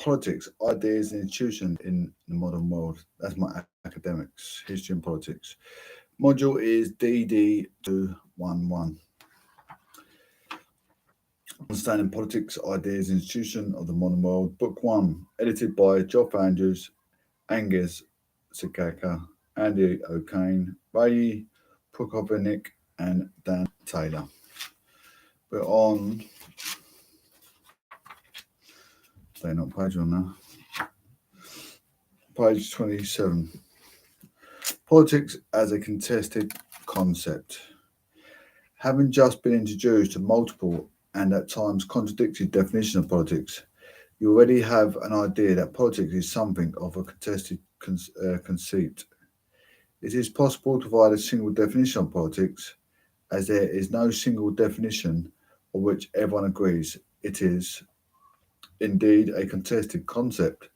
Politics, ideas, and institutions in the modern world. That's my academics, history and politics. Module is DD211. Understanding Politics, Ideas, and Institution of the Modern World. Book 1, edited by Geoff Andrews, Angus Sikaka, Andy O'Kane, Ray Prokovinik, and Dan Taylor. We're on, they're not page on now, page 27. Politics as a contested concept. Having just been introduced to multiple and at times contradictory definitions of politics, you already have an idea that politics is something of a contested conceit. It is possible to provide a single definition of politics, as there is no single definition of which everyone agrees it is indeed a contested concept.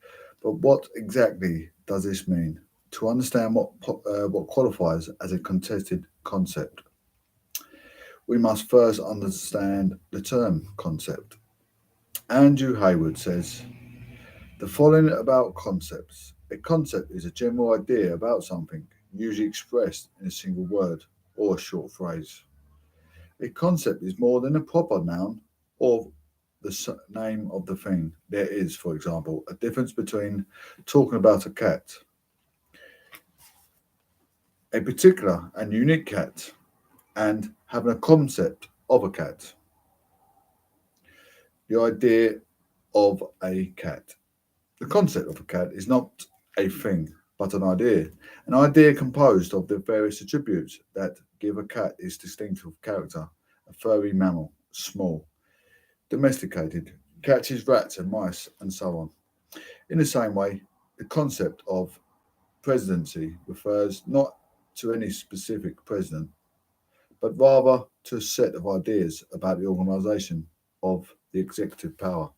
But what exactly does this mean? To understand what qualifies as a contested concept, we must first understand the term concept. Andrew Hayward says, the following about concepts. A concept is a general idea about something, usually expressed in a single word or a short phrase. A concept is more than a proper noun or the name of the thing. There is, for example, a difference between talking about a cat, a particular and unique cat, and having a concept of a cat. The idea of a cat. The concept of a cat is not a thing, but an idea composed of the various attributes that give a cat its distinctive character. A furry mammal, small, domesticated, catches rats and mice, and so on. In the same way, the concept of presidency refers not to any specific president, but rather to a set of ideas about the organisation of the executive power.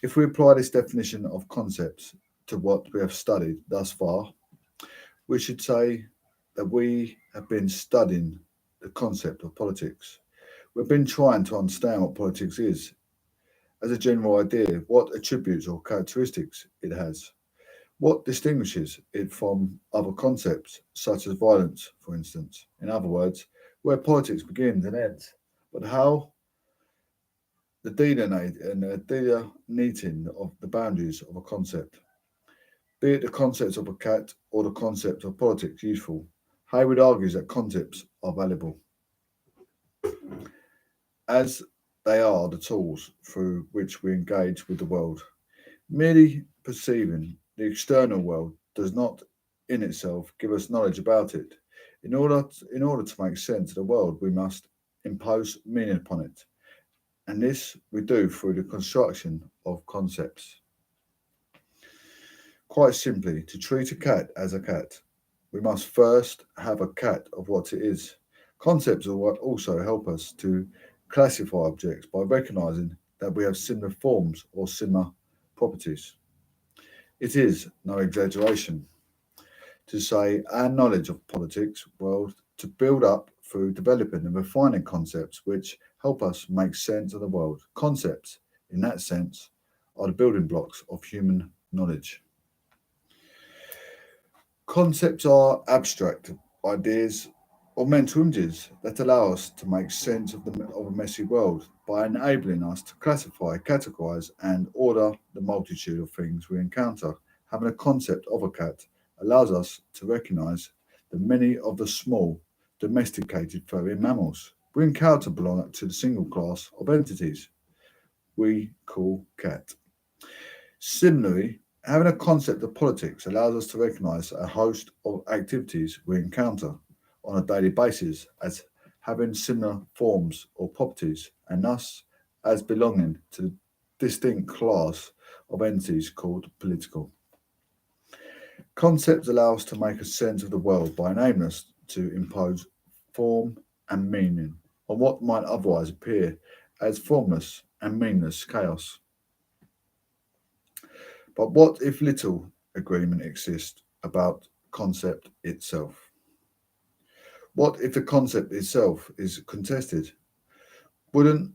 If we apply this definition of concepts to what we have studied thus far, we should say that we have been studying the concept of politics. We've been trying to understand what politics is as a general idea, what attributes or characteristics it has, what distinguishes it from other concepts, such as violence, for instance. In other words, where politics begins and ends, but how the delineating of the boundaries of a concept, be it the concept of a cat or the concept of politics useful. Hayward argues that concepts are valuable, as they are the tools through which we engage with the world. Merely perceiving the external world does not in itself give us knowledge about it. In order to make sense of the world, we must impose meaning upon it. And this we do through the construction of concepts. Quite simply, to treat a cat as a cat, we must first have a cat of what it is. Concepts also help us to classify objects by recognizing that we have similar forms or similar properties. It is no exaggeration to say our knowledge of politics world to build up through developing and refining concepts which help us make sense of the world. Concepts, in that sense, are the building blocks of human knowledge. Concepts are abstract ideas or mental images that allow us to make sense of a messy world by enabling us to classify, categorize, and order the multitude of things we encounter. Having a concept of a cat allows us to recognize that many of the small, domesticated furry mammals we encounter belong to the single class of entities we call cat. Similarly, having a concept of politics allows us to recognize a host of activities we encounter on a daily basis as having similar forms or properties, and thus as belonging to the distinct class of entities called political. Concepts allow us to make a sense of the world by enabling us to impose form and meaning on what might otherwise appear as formless and meaningless chaos. But what if little agreement exists about concept itself? What if the concept itself is contested? Wouldn't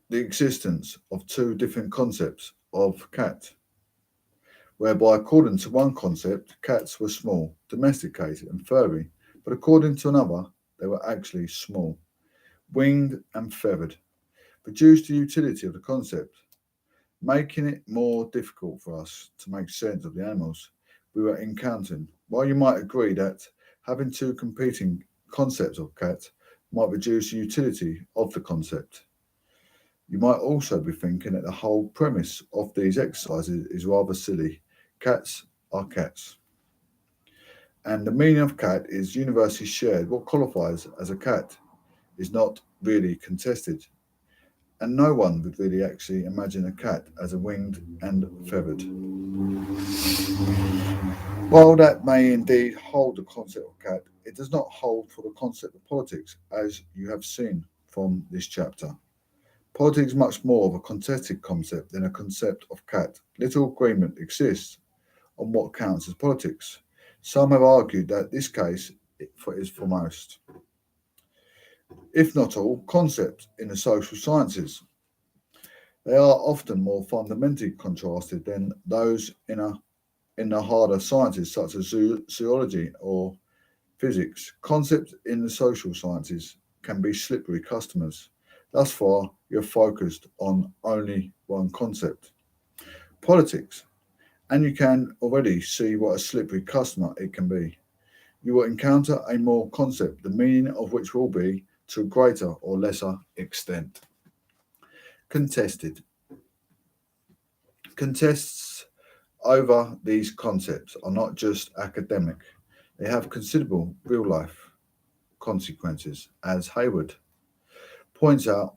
the existence of two different concepts of cat whereby according to one concept, cats were small, domesticated and furry, but according to another, they were actually small, winged and feathered, reduced the utility of the concept, making it more difficult for us to make sense of the animals we were encountering. While you might agree that having two competing concepts of cat might reduce the utility of the concept, you might also be thinking that the whole premise of these exercises is rather silly. Cats are cats. And the meaning of cat is universally shared. What qualifies as a cat is not really contested. And no one would really actually imagine a cat as a winged and feathered. While that may indeed hold the concept of cat, it does not hold for the concept of politics, as you have seen from this chapter. Politics is much more of a contested concept than a concept of cat. Little agreement exists on what counts as politics. Some have argued that this case is for most, if not all, concepts in the social sciences. They are often more fundamentally contrasted than those in the harder sciences such as zoology or physics. Concepts in the social sciences can be slippery customers. Thus far, you're focused on only one concept, politics, and you can already see what a slippery customer it can be. You will encounter a more concept, the meaning of which will be to a greater or lesser extent. Contested. Contests over these concepts are not just academic, they have considerable real life consequences. As Hayward points out,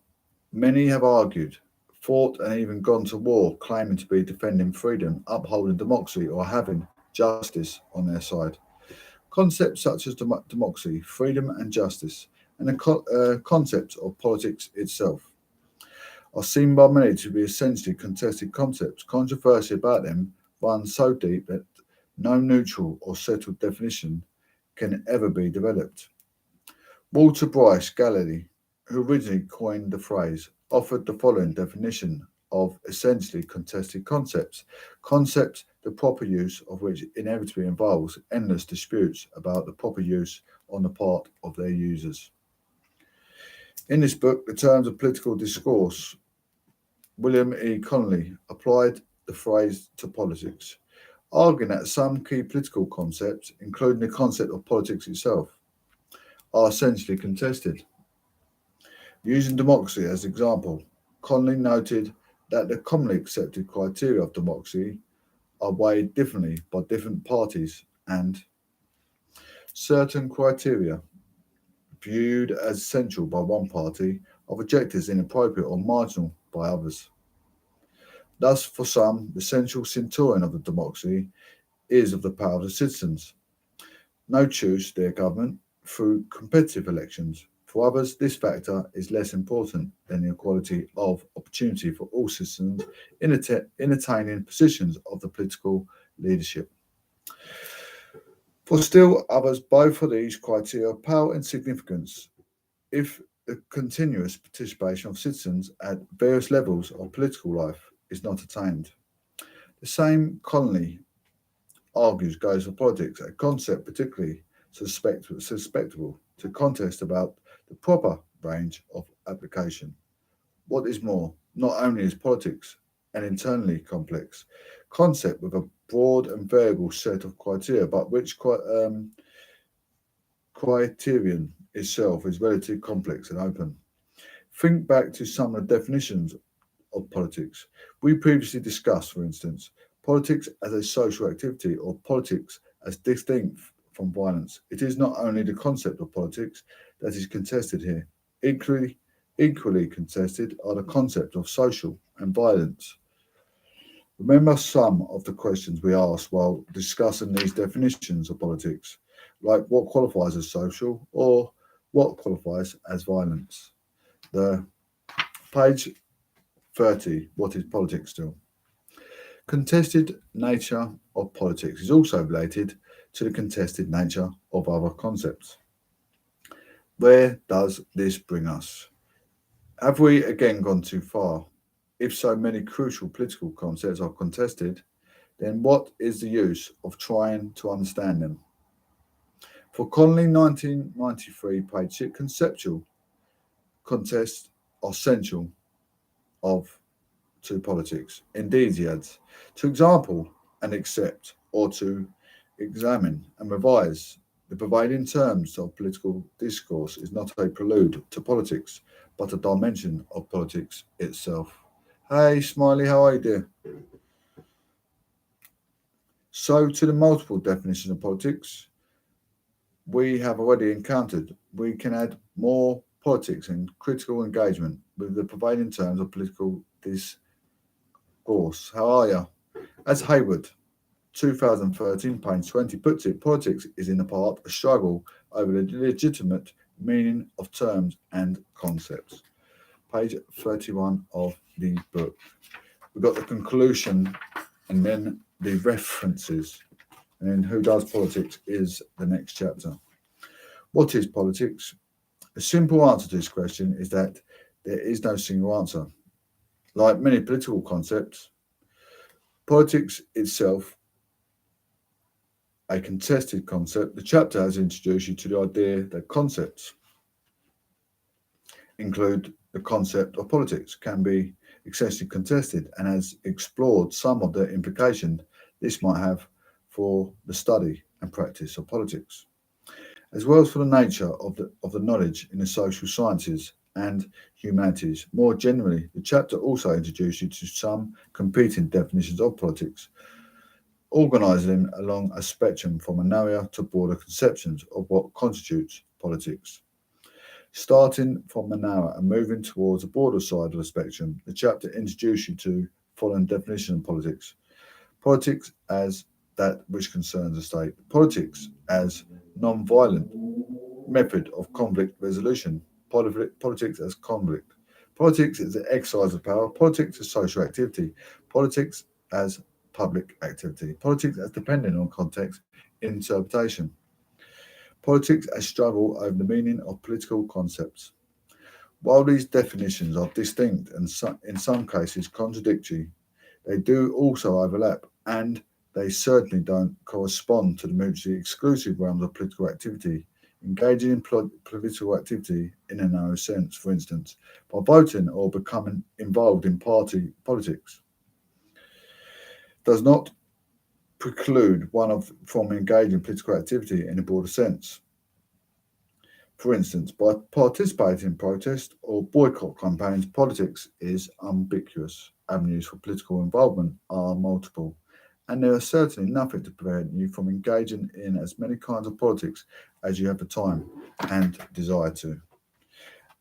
many have argued, fought, and even gone to war claiming to be defending freedom, upholding democracy, or having justice on their side. Concepts such as democracy, freedom, and justice, and the concept of politics itself are seen by many to be essentially contested concepts. Controversy about them runs so deep that no neutral or settled definition can ever be developed. Walter Bryce Galilei, who originally coined the phrase, offered the following definition of essentially contested concepts: concepts the proper use of which inevitably involves endless disputes about the proper use on the part of their users. In this book, The Terms of Political Discourse, William E. Connolly applied the phrase to politics, arguing that some key political concepts, including the concept of politics itself, are essentially contested. Using democracy as an example, Connolly noted that the commonly accepted criteria of democracy are weighed differently by different parties, and certain criteria viewed as essential by one party are rejected as inappropriate or marginal by others. Thus, for some, the central centurion of the democracy is of the power of the citizens. No choose their government through competitive elections. For others, this factor is less important than the equality of opportunity for all citizens in attaining positions of the political leadership. For still others, both of these criteria pale in significance if the continuous participation of citizens at various levels of political life is not attained. The same Connolly argues goes for politics, a concept particularly susceptible to contest about the proper range of application. What is more, not only is politics an internally complex concept with a broad and variable set of criteria, but which criterion itself is relatively complex and open. Think back to some of the definitions of politics. We previously discussed, for instance, politics as a social activity or politics as distinct from violence. It is not only the concept of politics that is contested here. Equally contested are the concept of social and violence. Remember some of the questions we asked while discussing these definitions of politics, like what qualifies as social or what qualifies as violence. The page 30, what is politics still? Contested nature of politics is also related to the contested nature of other concepts. Where does this bring us? Have we again gone too far? If so many crucial political concepts are contested, then what is the use of trying to understand them? For Connolly, 1993, page 6, conceptual contests are essential to politics. Indeed, he adds, to example and accept, or to examine and revise the prevailing terms of political discourse is not a prelude to politics, but a dimension of politics itself. Hey, Smiley, how are you, dear? So, to the multiple definitions of politics we have already encountered, we can add more politics and critical engagement with the prevailing terms of political discourse. How are you? As Hayward, 2013, page 20, puts it, politics is in part a struggle over the legitimate meaning of terms and concepts. Page 31 of the book. We've got the conclusion and then the references. And then who does politics is the next chapter. What is politics? A simple answer to this question is that there is no single answer. Like many political concepts, politics itself, a contested concept, the chapter has introduced you to the idea that concepts include the concept of politics, can be excessively contested, and has explored some of the implications this might have for the study and practice of politics, as well as for the nature of the knowledge in the social sciences and humanities. More generally, the chapter also introduced you to some competing definitions of politics, organising them along a spectrum from a narrower to broader conceptions of what constitutes politics. Starting from the narrower and moving towards the broader side of the spectrum, the chapter introduced you to following definition of politics. Politics as that which concerns the state. Politics as non-violent method of conflict resolution. Politics as conflict. Politics is the exercise of power. Politics as social activity. Politics as public activity. Politics as depending on context, interpretation. Politics as struggle over the meaning of political concepts. While these definitions are distinct and in some cases contradictory, they do also overlap, and they certainly don't correspond to the mutually exclusive realms of political activity. Engaging in political activity in a narrow sense, for instance, by voting or becoming involved in party politics, does not preclude one from engaging in political activity in a broader sense. For instance, by participating in protest or boycott campaigns, politics is ambiguous. Avenues for political involvement are multiple, and there is certainly nothing to prevent you from engaging in as many kinds of politics as you have the time and desire to.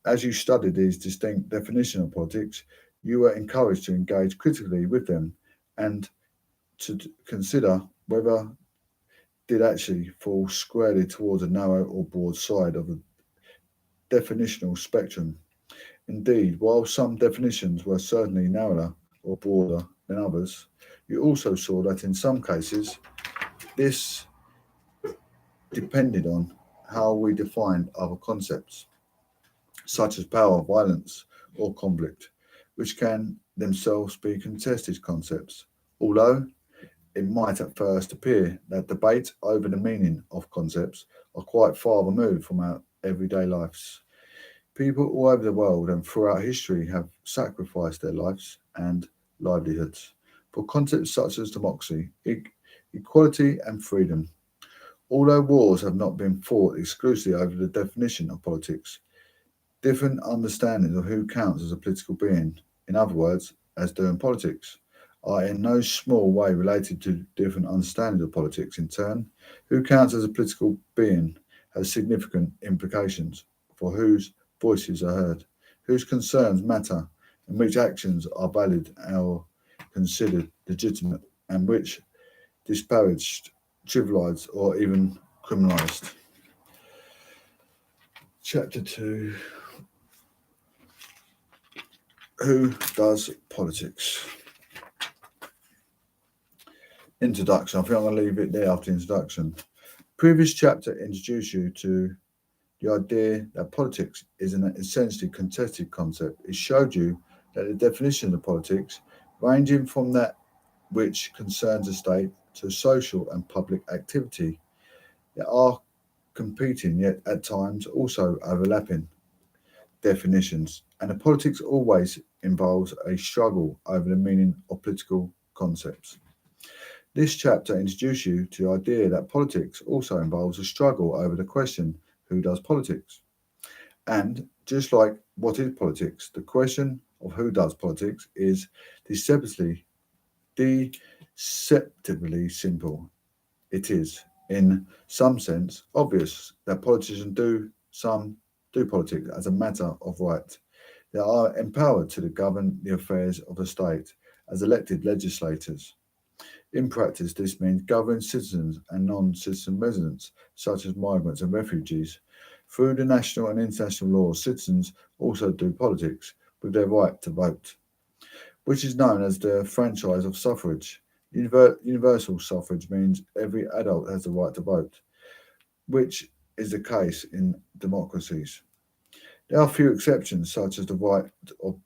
As you study these distinct definitions of politics, you are encouraged to engage critically with them and to consider whether did actually fall squarely towards a narrow or broad side of the definitional spectrum. Indeed, while some definitions were certainly narrower or broader than others, you also saw that in some cases this depended on how we defined other concepts, such as power, violence, or conflict, which can themselves be contested concepts, although it might at first appear that debate over the meaning of concepts are quite far removed from our everyday lives. People all over the world and throughout history have sacrificed their lives and livelihoods for concepts such as democracy, equality, and freedom. Although wars have not been fought exclusively over the definition of politics, different understandings of who counts as a political being, in other words, as doing politics, are in no small way related to different understandings of politics. In turn, who counts as a political being has significant implications for whose voices are heard, whose concerns matter, and which actions are valid or considered legitimate, and which disparaged, trivialized, or even criminalized. Chapter 2. Who does politics? Introduction. I think I'm going to leave it there after the introduction. Previous chapter introduced you to the idea that politics is an essentially contested concept. It showed you that the definition of politics, ranging from that which concerns the state, to social and public activity. There are competing, yet at times also overlapping definitions, and the politics always involves a struggle over the meaning of political concepts. This chapter introduces you to the idea that politics also involves a struggle over the question, who does politics? And just like what is politics, the question of who does politics is deceptively simple. It is, in some sense, obvious that politicians do politics as a matter of right. They are empowered to govern the affairs of the state as elected legislators. In practice, this means governing citizens and non-citizen residents, such as migrants and refugees. Through the national and international laws, citizens also do politics with their right to vote, which is known as the franchise of suffrage. Universal suffrage means every adult has the right to vote, which is the case in democracies. There are few exceptions, such as the right of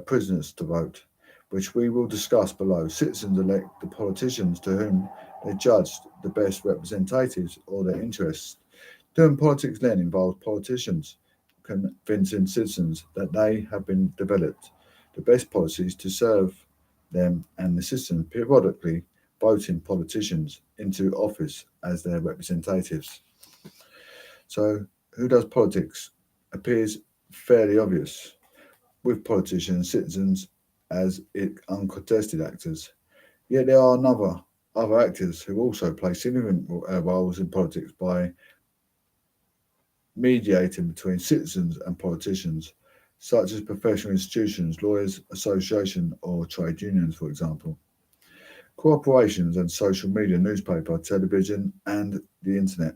prisoners to vote, which we will discuss below. Citizens elect the politicians to whom they judge the best representatives of their interests. Doing politics then involves politicians convincing citizens that they have been developed the best policies to serve them and the citizens periodically voting politicians into office as their representatives. So, who does politics appears fairly obvious, with politicians and citizens as uncontested actors. Yet there are other actors who also play significant roles in politics by mediating between citizens and politicians, such as professional institutions, lawyers, associations, or trade unions, for example. Corporations and social media, newspaper, television, and the internet.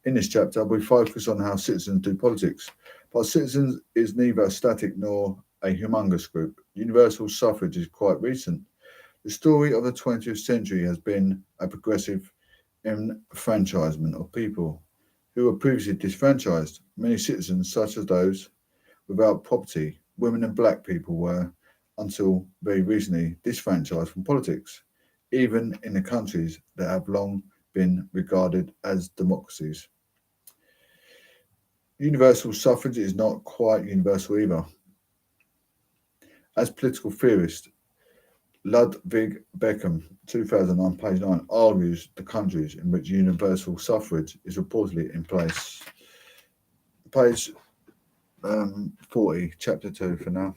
In this chapter, we focus on how citizens do politics, but citizens is neither a static nor a humongous group. Universal suffrage is quite recent. The story of the 20th century has been a progressive enfranchisement of people who were previously disfranchised. Many citizens, such as those without property, women and black people, were, until very recently, disfranchised from politics, even in the countries that have long been regarded as democracies. Universal suffrage is not quite universal either. As political theorist Ludwig Beckham, 2009, page 9, argues the countries in which universal suffrage is reportedly in place. Page 40, chapter 2 for now.